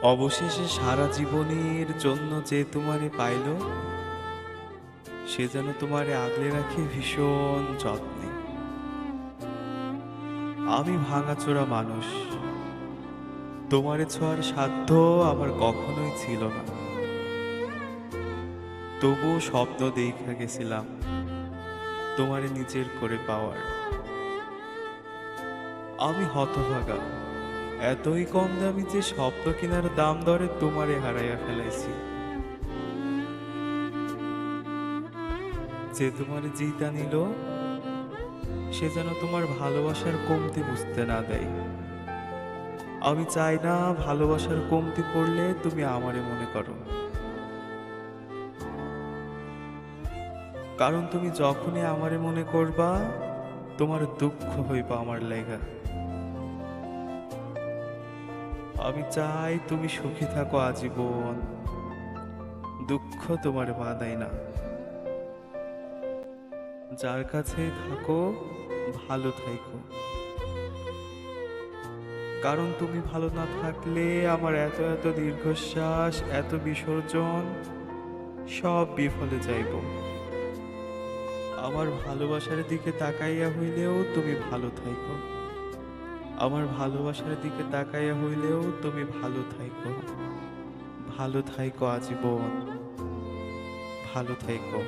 অবশেষে সারা জীবনের জন্য যে তোমারে পাইল, সে যেন তোমারে আগলে রাখে ভীষণ যত্নে। আমি ভাঙাচোরা মানুষ, তোমারে ছোঁয়ার সাধ্য আমার কখনোই ছিল না। তবুও স্বপ্ন দেখা গেছিলাম তোমারে নিজের করে পাওয়ার। আমি হতভাগা, এতই কম দামি যে স্বপ্ন কেনার দাম দরে তোমারে হারাইয়া ফেলাইছি। যে তোমার জিতা নিল, সে যেন তোমার ভালোবাসার কমতি বুঝতে না দেয়। আমি চাই না ভালোবাসার কমতি পড়লে তুমি আমারে মনে করো, কারণ তুমি যখনই আমারে মনে করবা, তোমার দুঃখ হইবা আমার লেগা। আমি চাই তুমি সুখী থাকো আজীবন, দুঃখ তোমার বাধাই না। যার কাছেই থাকো ভালো থাইকো, কারণ তুমি ভালো না থাকলে আমার এত এত দীর্ঘশ্বাস, এত বিসর্জন সব বিফলে যাইব। আমার ভালোবাসার দিকে তাকাইয়া হইলেও তুমি ভালো থাইকো, আমার ভালোবাসার দিকে তাকাইয়া হইলেও তুমি ভালো থাইকো, ভালো থাইকো আজীবন, ভালো থাইকো।